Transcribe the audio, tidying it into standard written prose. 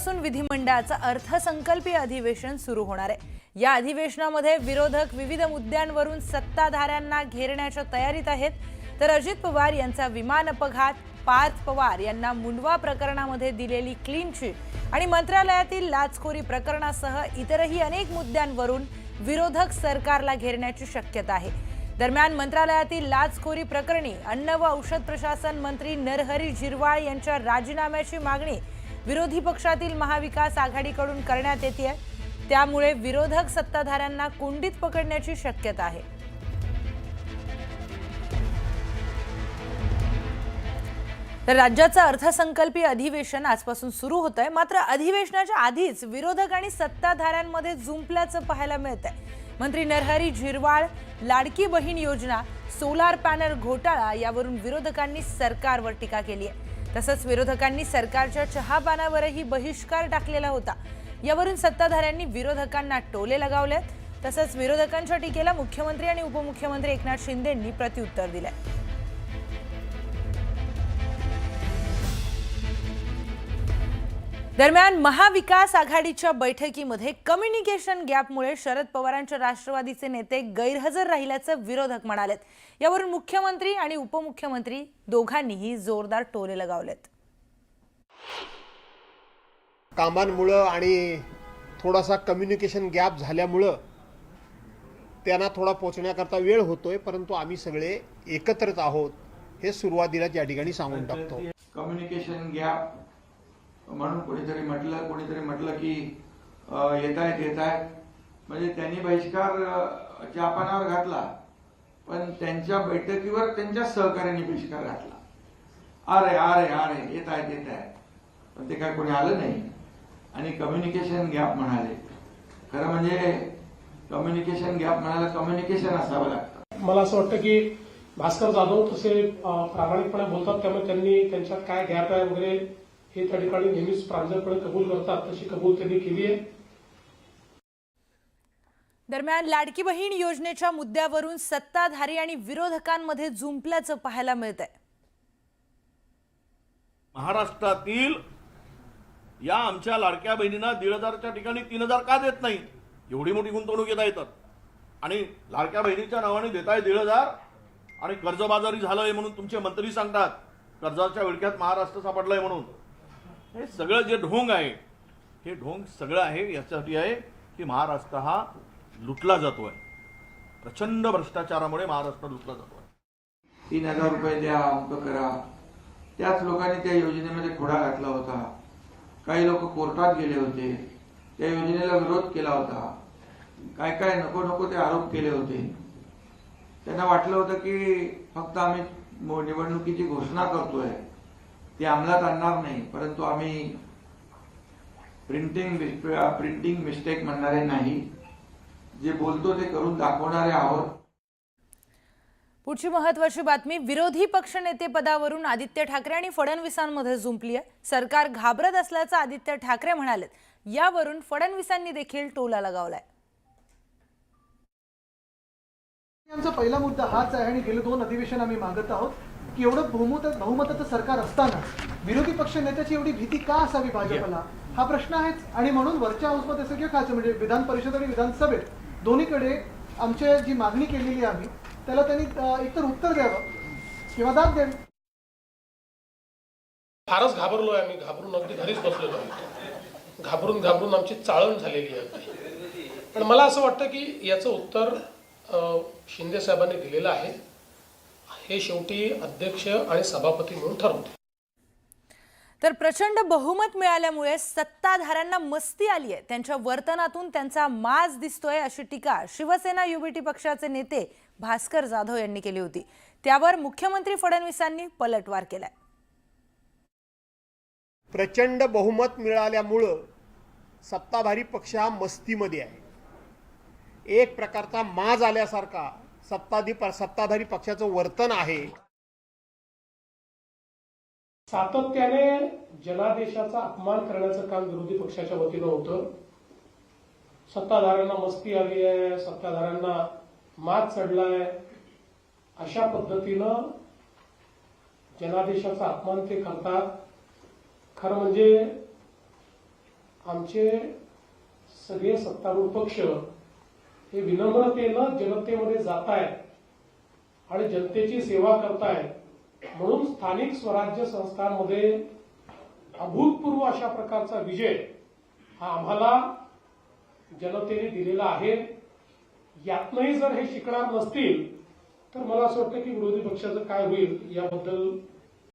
आजपासून विधिमंडळाचं अर्थसंकल्पीय अधिवेशन सुरू होणार आहे। या अधिवेशनामध्ये विरोधक विविध मुद्द्यांवरून सत्ताधाऱ्यांना घेरण्याच्या तयारीत आहेत। तर अजित पवार यांचा विमान अपघात, पार्थ पवार यांना मुंडवा प्रकरणामध्ये दिलेली क्लीन चिट आणि मंत्रालयातील लाचखोरी प्रकरणासह इतरही अनेक मुद्द्यांवरून विरोधक सरकारला घेरण्याची शक्यता आहे। दरम्यान मंत्रालयातील लाचखोरी प्रकरणी अन्न व औषध प्रशासन मंत्री नरहरी झिरवाळ यांच्या राजीनाम्याची मागणी विरोधी पक्षातील महाविकास आघाडीकडून करण्यात येते। त्यामुळे विरोधक सत्ताधाऱ्यांना कोंडीत पकडण्याची शक्यता आहे। तर राज्याचं अर्थसंकल्पीय अधिवेशन आजपासून सुरू होतंय। मात्र अधिवेशनाच्या आधीच विरोधक आणि सत्ताधाऱ्यांमध्ये जुंपल्याचं पाहायला मिळतंय। मंत्री नरहरी झिरवाळ, लाडकी बहीण योजना, सोलार पॅनल घोटाळा यावरून विरोधकांनी सरकारवर टीका केली आहे। तसंच विरोधकांनी सरकारच्या चहापानावरही बहिष्कार टाकलेला होता। यावरून सत्ताधाऱ्यांनी विरोधकांना टोले लगावलेत। तसंच विरोधकांच्या टीकेला मुख्यमंत्री आणि उपमुख्यमंत्री एकनाथ शिंदेंनी प्रत्युत्तर दिलंय। दरम्यान महाविकास आघाडीच्या बैठकीमध्ये कम्युनिकेशन गॅपमुळे शरद पवारांच्या राष्ट्रवादीचे नेते गैरहजर राहिल्याचं विरोधक म्हणालेत। यावरून मुख्यमंत्री आणि उपमुख्यमंत्री दोघांनीही जोरदार टोले लगावलेत। कामांमुळे आणि थोडासा कम्युनिकेशन गॅप झाल्यामुळे त्यांना थोडा पोहोचण्याकरता वेळ होतोय, परंतु आम्ही सगळे एकत्रित आहोत हे सुरुवातीलाच या ठिकाणी सांगून टाकतो। कम्युनिकेशन गॅप म्हणून कोणीतरी म्हटलं की येत आहेत म्हणजे त्यांनी बहिष्कार चहापानावर घातला, पण त्यांच्या बैठकीवर त्यांच्या सहकार्याने बहिष्कार घातला। अरे येत आहेत पण ते काय कोणी आलं नाही आणि कम्युनिकेशन गॅप म्हणाले। खरं म्हणजे कम्युनिकेशन गॅप म्हणायला कम्युनिकेशन असावं लागतं। मला असं वाटतं की भास्कर जाधव तसे प्रामाणिकपणे बोलतात, त्यामुळे त्यांनी त्यांच्यात काय गॅप आहे वगैरे हे त्या ठिकाणी नेहमीच प्रांजळपणे कबूल करतात, तशी कबूल त्यांनी केली आहे। दरम्यान लाडकी बहीण योजनेच्या मुद्द्यावरून सत्ताधारी आणि विरोधकांमध्ये जुंपल्याचं पाहायला मिळतंय। महाराष्ट्रातील या आमच्या लाडक्या बहिणींना 1,500च्या ठिकाणी 3,000 का देत नाही? एवढी मोठी गुंतवणूक येत आहेत आणि लाडक्या बहिणीच्या नावाने देताय 1,500 आणि कर्जबाजारी झालंय म्हणून तुमचे मंत्री सांगतात कर्जाच्या विळख्यात महाराष्ट्र सापडलाय म्हणून। हे सगळं जे ढोंग आहे, हे ढोंग सगळं आहे यासाठी आहे की महाराष्ट्र हा लुटला जातोय। प्रचंड भ्रष्टाचारामुळे महाराष्ट्र लुटला जातोय। 3,000 रुपये द्या, अंक करा। त्याच लोकांनी त्या योजनेमध्ये खोडा घातला होता। काही लोक कोर्टात गेले होते, त्या योजनेला विरोध केला होता। काय नको ते आरोप केले होते। त्यांना वाटलं होतं की फक्त आम्ही निवडणुकीची घोषणा करतोय, ते अंमलात आणणार नाही, परंतु आम्ही प्रिंटिंग मिस्टेक म्हणणारे नाही, जे बोलतो ते करून दाखवणारे आहोत। पुढची महत्त्वाची बातमी, विरोधी पक्षनेते पदावरून आदित्य ठाकरे आणि फडणवीसांमध्ये जुंपली आहे। सरकार घाबरत असल्याचं आदित्य ठाकरे म्हणालेत। यावरून फडणवीसांनी देखील टोला लगावलाय। आमचा पहिला मुद्दा हाच आहे आणि गेले 2 अधिवेशन आम्ही मागत आहोत की एवढं बहुमताचं सरकार असताना विरोधी पक्ष नेत्याची एवढी भीती का असावी भाजपला, हा प्रश्न आहेच। आणि म्हणून वरच्या हाऊसमध्ये असं किंवा खालचं म्हणजे विधान परिषद आणि विधानसभेत दोन्हीकडे आमची जी मागणी केलेली आम्ही त्याला त्यांनी एकतर उत्तर द्यावं किंवा दाद द्यावी। फारच घाबरलोय आम्ही, घाबरून अगदी घरीच बसलेलो आहे। घाबरून आमची चाळण झालेली आहे। पण मला असं वाटतं की याचं उत्तर शिंदे साहेबांनी दिलेलं आहे। हे शेवटी अध्यक्ष आणि सभापती म्हणून ठरवते। तर प्रचंड बहुमत मिळाल्यामुळे सत्ताधाऱ्यांना मस्ती आली आहे। त्यांच्या वर्तनातून त्यांचा माज दिसतोय अशी टीका शिवसेना युबीटी पक्षाचे नेते भास्कर जाधव यांनी केली होती। त्यावर मुख्यमंत्री फडणवीसांनी पलटवार केलाय। प्रचंड बहुमत मिळाल्यामुळे सत्ताधारी पक्ष हा मस्तीमध्ये आहे। एक प्रकारचा माज आल्यासारखा सत्ताधारी पक्षाचं वर्तन आहे। सातत्याने जनादेशाचा अपमान करण्याचं काम विरोधी पक्षाच्या वतीनं होतं। सत्ताधाऱ्यांना मस्ती आली आहे, सत्ताधाऱ्यांना माज चढलाय, अशा पद्धतीनं जनादेशाचा अपमान ते करतात। खरं म्हणजे आमचे सगळे सत्तारूढ पक्ष हे विनम्रतेनं जनतेमध्ये जात आहेत आणि जनतेची सेवा करतायत म्हणून स्थानिक स्वराज्य संस्थांमध्ये अभूतपूर्व अशा प्रकारचा विजय हा आम्हाला जनतेने दिलेला आहे. यातनंही जर हे शिकणार नसतील तर मला असं वाटतं की विरोधी पक्षाचं काय होईल याबद्दल